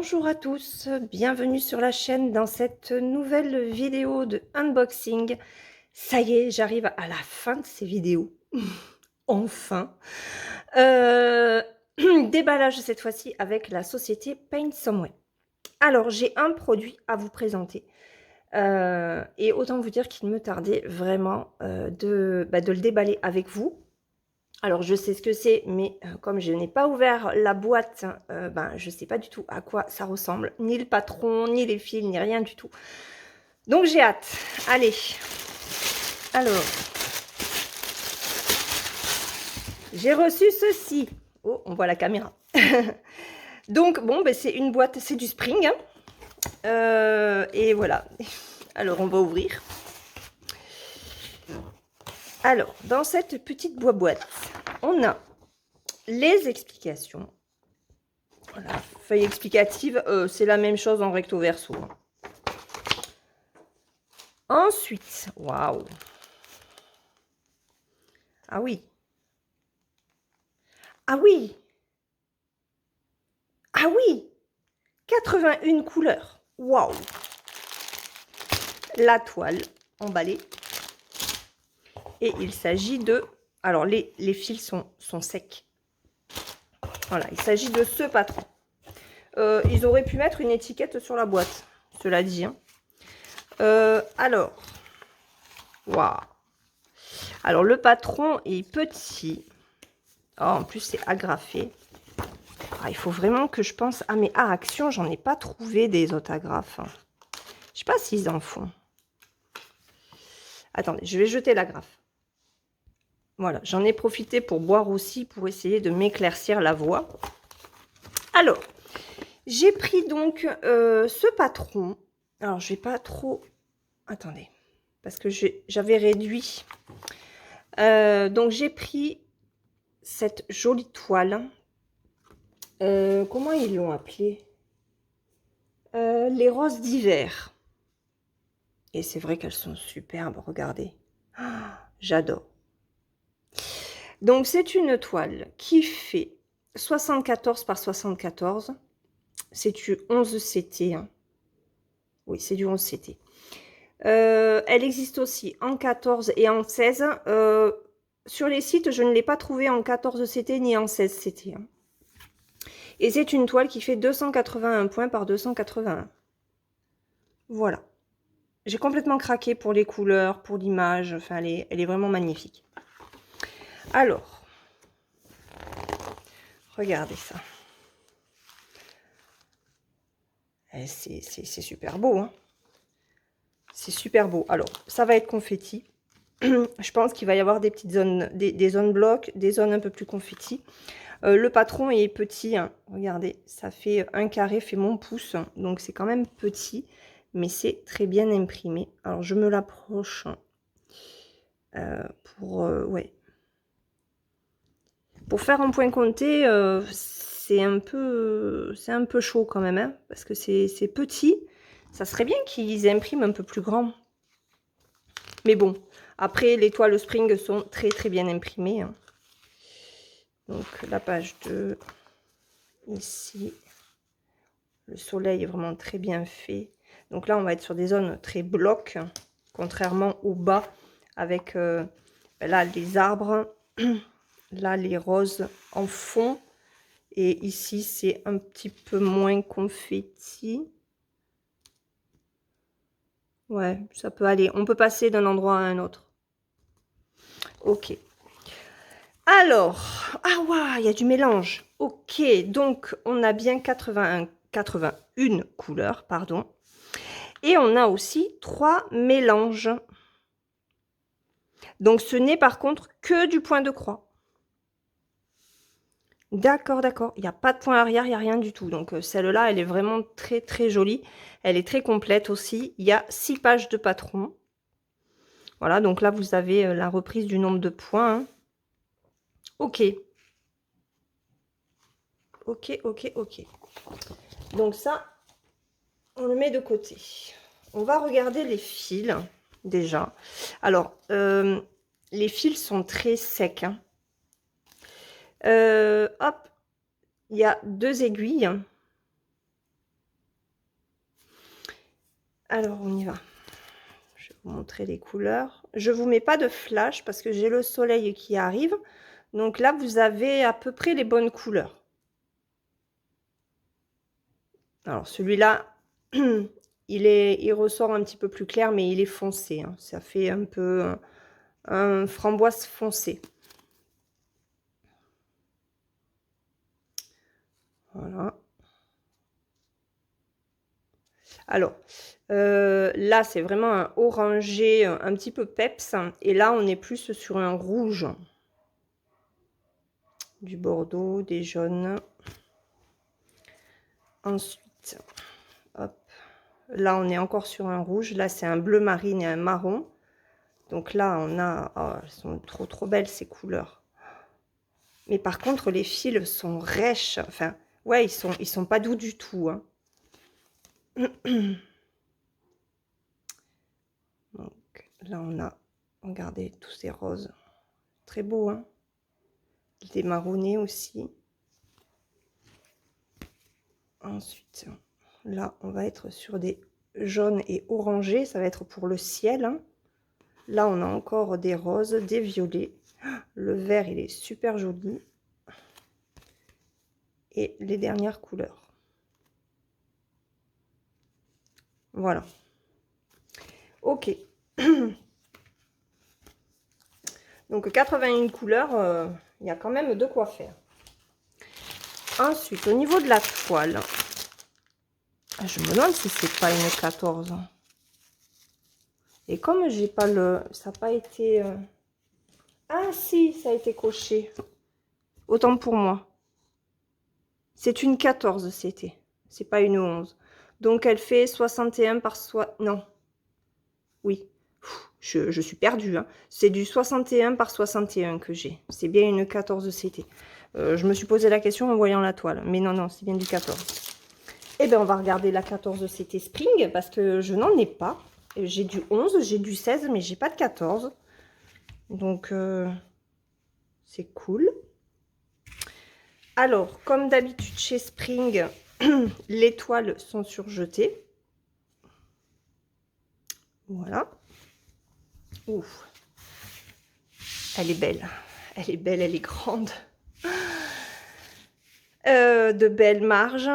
Bonjour à tous, bienvenue sur la chaîne dans cette nouvelle vidéo de unboxing. Ça y est, j'arrive à la fin de ces vidéos. Enfin. Euh, Déballage cette fois-ci avec la société Paint Somewhere. Alors, j'ai un produit à vous présenter. Et autant vous dire qu'il me tardait vraiment de le déballer avec vous. Alors, je sais ce que c'est, mais comme je n'ai pas ouvert la boîte, je ne sais pas du tout à quoi ça ressemble. Ni le patron, ni les fils, ni rien du tout. Donc, j'ai hâte. Allez. Alors, j'ai reçu ceci. Oh, on voit la caméra. Donc, bon, c'est une boîte, c'est du Spring. Hein. Et voilà. Alors, on va ouvrir. Alors, dans cette petite boîte, on a les explications. Voilà, feuille explicative, c'est la même chose en recto verso. Ensuite, waouh! Ah oui! Ah oui! Ah oui! 81 couleurs. Waouh! La toile emballée. Et il s'agit de... Alors, les fils sont secs. Voilà, il s'agit de ce patron. Ils auraient pu mettre une étiquette sur la boîte, cela dit. Hein. Alors, waouh! Alors, le patron est petit. Oh, en plus, c'est agrafé. Ah, il faut vraiment que je pense à mes Action. J'en ai pas trouvé des autographes. Je sais pas s'ils en font. Attendez, je vais jeter l'agrafe. Voilà, j'en ai profité pour boire aussi, pour essayer de m'éclaircir la voix. Alors, j'ai pris donc ce patron. Alors, je vais pas trop... Attendez, parce que j'avais réduit. Donc, j'ai pris cette jolie toile. Comment ils l'ont appelée? Les roses d'hiver. Et c'est vrai qu'elles sont superbes, regardez. Ah, j'adore. Donc, c'est une toile qui fait 74 par 74. C'est du 11 CT. Hein. Oui, c'est du 11 CT. Elle existe aussi en 14 et en 16. Sur les sites, je ne l'ai pas trouvée en 14 CT ni en 16 CT. Hein. Et c'est une toile qui fait 281 points par 281. Voilà. J'ai complètement craqué pour les couleurs, pour l'image. Enfin, elle est vraiment magnifique. Alors, regardez ça. C'est super beau. Hein. C'est super beau. Alors, ça va être confetti. Je pense qu'il va y avoir des petites zones, des zones blocs, des zones un peu plus confetti. Le patron est petit. Hein. Regardez, ça fait un carré, fait mon pouce. Donc, c'est quand même petit. Mais c'est très bien imprimé. Alors, je me l'approche ouais. Pour faire un point compté, c'est un peu chaud quand même, hein, parce que c'est petit. Ça serait bien qu'ils impriment un peu plus grand. Mais bon, après, les toiles Spring sont très très bien imprimées. Hein. Donc, la page 2, ici, le soleil est vraiment très bien fait. Donc là, on va être sur des zones très blocs, contrairement au bas, avec là, les arbres, là, les roses en fond. Et ici, c'est un petit peu moins confetti. Ouais, ça peut aller. On peut passer d'un endroit à un autre. Ok. Alors, ah ouais, il y a du mélange. Ok, donc on a bien 81 couleurs, pardon. Et on a aussi 3 mélanges. Donc ce n'est par contre que du point de croix. D'accord, d'accord. Il n'y a pas de point arrière, il n'y a rien du tout. Donc celle-là, elle est vraiment très très jolie. Elle est très complète aussi. Il y a 6 pages de patron. Voilà, donc là, vous avez la reprise du nombre de points. Hein. Ok. Ok, ok, ok. Donc ça, on le met de côté. On va regarder les fils, déjà. Alors, les fils sont très secs. Hein. Hop, il y a 2 aiguilles. Alors, on y va. Je vais vous montrer les couleurs. Je vous mets pas de flash parce que j'ai le soleil qui arrive. Donc là, vous avez à peu près les bonnes couleurs. Alors, celui-là, il ressort un petit peu plus clair, mais il est foncé, hein. Ça fait un peu un framboise foncé. Voilà. Alors, là, c'est vraiment un orangé, un petit peu peps. Et là, on est plus sur un rouge. Du bordeaux, des jaunes. Ensuite, hop. Là, on est encore sur un rouge. Là, c'est un bleu marine et un marron. Donc là, on a... Oh, elles sont trop, trop belles, ces couleurs. Mais par contre, les fils sont rêches. Enfin, ouais, ils sont pas doux du tout, hein. Donc là, on a... Regardez, tous ces roses. Très beau, hein. Des marronnés aussi. Ensuite, là, on va être sur des jaunes et orangés. Ça va être pour le ciel, hein. Là, on a encore des roses, des violets. Le vert, il est super joli. Et les dernières couleurs. Voilà. Ok. Donc, 81 couleurs, il y a quand même de quoi faire. Ensuite, au niveau de la toile, je me demande si c'est pas une 14. Et comme j'ai pas le... Ça n'a pas été... Ah si, ça a été coché. Autant pour moi. C'est une 14, c'était. C'est pas une 11. Donc, elle fait 61 par... Non. Oui. Je suis perdue, hein. C'est du 61 par 61 que j'ai. C'est bien une 14 CT. Je me suis posé la question en voyant la toile. Mais non, non, c'est bien du 14. Eh bien, on va regarder la 14 CT Spring parce que je n'en ai pas. J'ai du 11, j'ai du 16, mais j'ai pas de 14. Donc, c'est cool. Alors, comme d'habitude chez Spring, les toiles sont surjetées. Voilà. Ouf. Elle est belle. Elle est belle, elle est grande. De belles marges.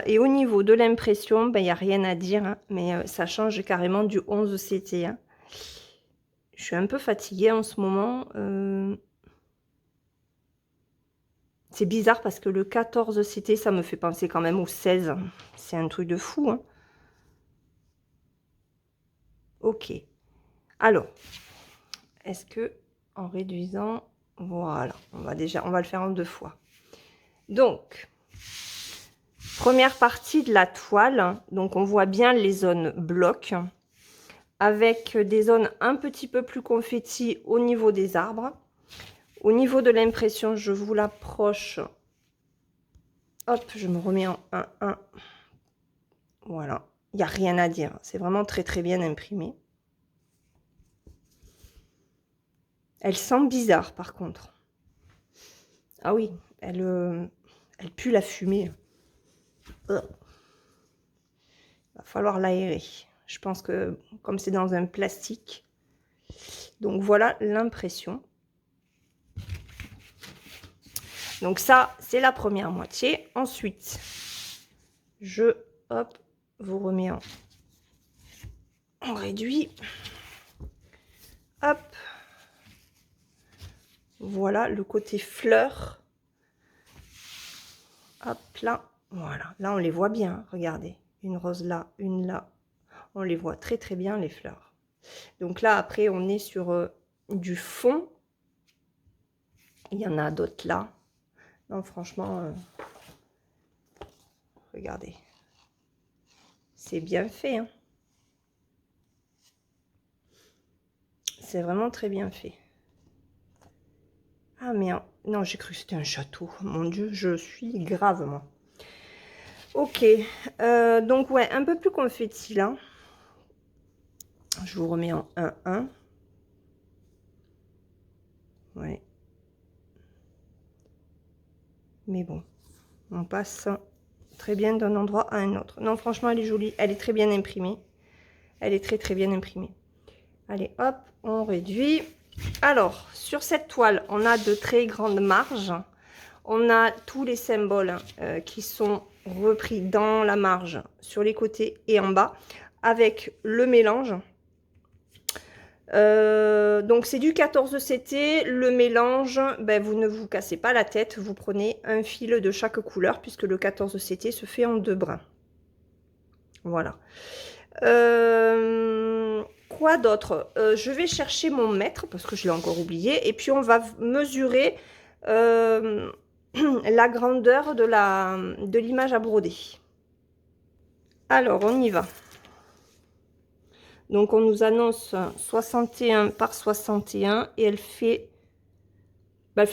Et au niveau de l'impression, ben, il n'y a rien à dire, hein, mais ça change carrément du 11 CT. Hein. Je suis un peu fatiguée en ce moment. C'est bizarre parce que le 14 CT, ça me fait penser quand même au 16. C'est un truc de fou. Hein. Ok. Alors, est-ce que en réduisant, voilà, on va le faire en 2 fois. Donc, première partie de la toile, donc on voit bien les zones blocs, avec des zones un petit peu plus confetti au niveau des arbres. Au niveau de l'impression, je vous l'approche. Hop, je me remets en 1-1. Voilà, il n'y a rien à dire. C'est vraiment très très bien imprimé. Elle sent bizarre par contre. Ah oui, elle pue la fumée. Il va falloir l'aérer. Je pense que comme c'est dans un plastique. Donc voilà l'impression. Donc ça, c'est la première moitié. Ensuite, je hop, vous remets en réduit. Hop. Voilà le côté fleur. Hop là. Voilà. Là, on les voit bien. Regardez. Une rose là, une là. On les voit très très bien, les fleurs. Donc là, après, on est sur du fond. Il y en a d'autres là. Non, franchement, regardez. C'est bien fait. Hein. C'est vraiment très bien fait. Ah, mais non, j'ai cru que c'était un château. Mon Dieu, je suis grave, moi. Ok. Donc, ouais, un peu plus confetti, là. Je vous remets en 1-1. Ouais. Mais bon, on passe très bien d'un endroit à un autre. Non, franchement, elle est jolie. Elle est très bien imprimée. Elle est très, très bien imprimée. Allez, hop, on réduit. Alors, sur cette toile, on a de très grandes marges. On a tous les symboles qui sont repris dans la marge, sur les côtés et en bas, avec le mélange. Donc c'est du 14 CT, le mélange, ben, vous ne vous cassez pas la tête, vous prenez un fil de chaque couleur, puisque le 14 CT se fait en 2 brins. Voilà. Quoi d'autre? Je vais chercher mon mètre, parce que je l'ai encore oublié, et puis on va mesurer la grandeur de l'image à broder. Alors, on y va. Donc, on nous annonce 61 par 61 et elle fait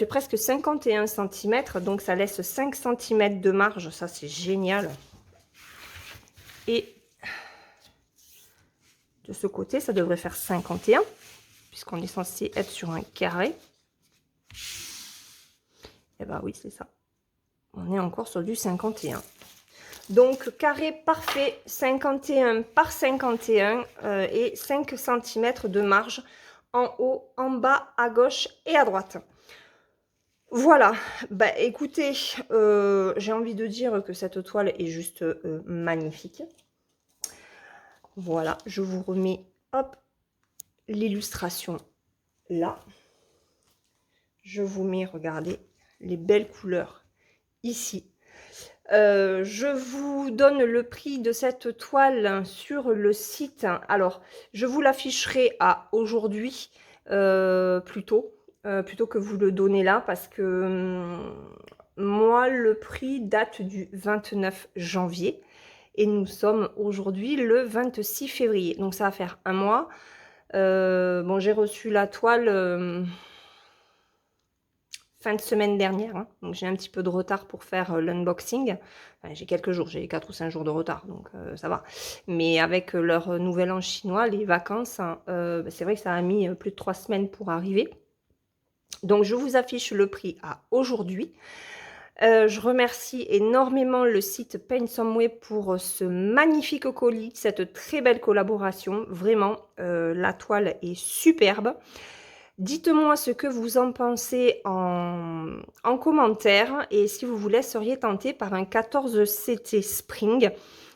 presque 51 cm. Donc, ça laisse 5 cm de marge. Ça, c'est génial. Et de ce côté, ça devrait faire 51 puisqu'on est censé être sur un carré. Et ben oui, c'est ça. On est encore sur du 51. Donc, carré parfait, 51 par 51 et 5 cm de marge en haut, en bas, à gauche et à droite. Voilà, bah écoutez, j'ai envie de dire que cette toile est juste magnifique. Voilà, je vous remets, hop, l'illustration là. Je vous mets, regardez, les belles couleurs ici. Je vous donne le prix de cette toile sur le site. Alors, je vous l'afficherai à aujourd'hui plutôt que vous le donnez là, parce que moi, le prix date du 29 janvier et nous sommes aujourd'hui le 26 février. Donc, ça va faire un mois. Bon, j'ai reçu la toile fin de semaine dernière, hein. Donc j'ai un petit peu de retard pour faire l'unboxing. Enfin, j'ai quelques jours, j'ai 4 ou 5 jours de retard, donc ça va. Mais avec leur nouvel an chinois, les vacances, hein, c'est vrai que ça a mis plus de 3 semaines pour arriver. Donc je vous affiche le prix à aujourd'hui. Je remercie énormément le site Paint-Some-Way pour ce magnifique colis, cette très belle collaboration. Vraiment, la toile est superbe. Dites-moi ce que vous en pensez en commentaire et si vous vous laisseriez tenter par un 14 CT Spring,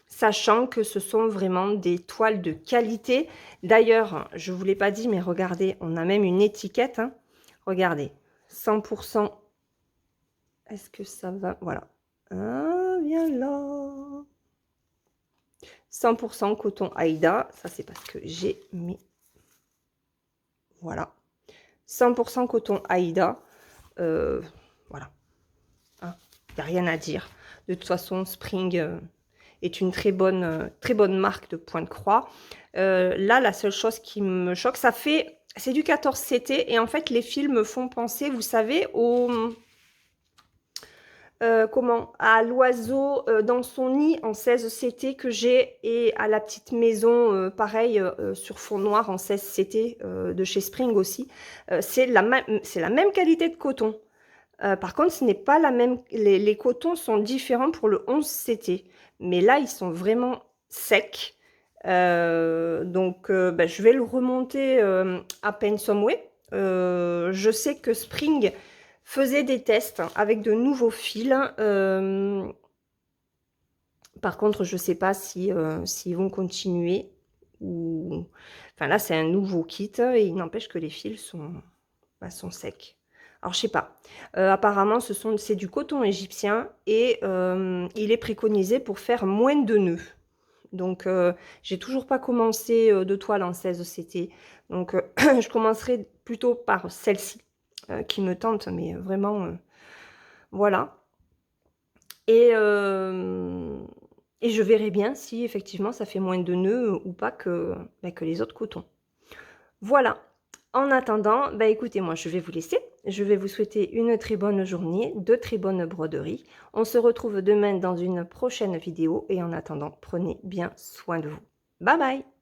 sachant que ce sont vraiment des toiles de qualité. D'ailleurs, je ne vous l'ai pas dit, mais regardez, on a même une étiquette. Hein. Regardez, 100%. Est-ce que ça va? Voilà. Ah, viens là. 100% coton Aïda. Ça, c'est parce que j'ai mis... Voilà. 100% coton Aïda. Voilà. Il n'y a rien à dire. De toute façon, Spring est une très bonne marque de Pointe-Croix. Là, la seule chose qui me choque, c'est du 14 CT. Et en fait, les fils me font penser, vous savez, à l'oiseau dans son nid en 16 CT que j'ai et à la petite maison pareil sur fond noir en 16 CT de chez Spring aussi. C'est la même qualité de coton. Par contre, ce n'est pas la même. Les cotons sont différents pour le 11 CT, mais là ils sont vraiment secs. Donc je vais le remonter à Paint-Some-Way. Je sais que Spring faisait des tests avec de nouveaux fils. Par contre, je ne sais pas si, s'ils vont continuer. Ou... Enfin là, c'est un nouveau kit et il n'empêche que les fils sont secs. Alors, je sais pas. Apparemment, c'est du coton égyptien et il est préconisé pour faire moins de nœuds. Donc, j'ai toujours pas commencé de toile en 16 CT. Donc, je commencerai plutôt par celle-ci. Qui me tente, mais vraiment, voilà. Et je verrai bien si effectivement ça fait moins de nœuds ou pas que les autres cotons. Voilà. En attendant, écoutez, moi je vais vous laisser. Je vais vous souhaiter une très bonne journée, de très bonnes broderies. On se retrouve demain dans une prochaine vidéo et en attendant, prenez bien soin de vous. Bye bye!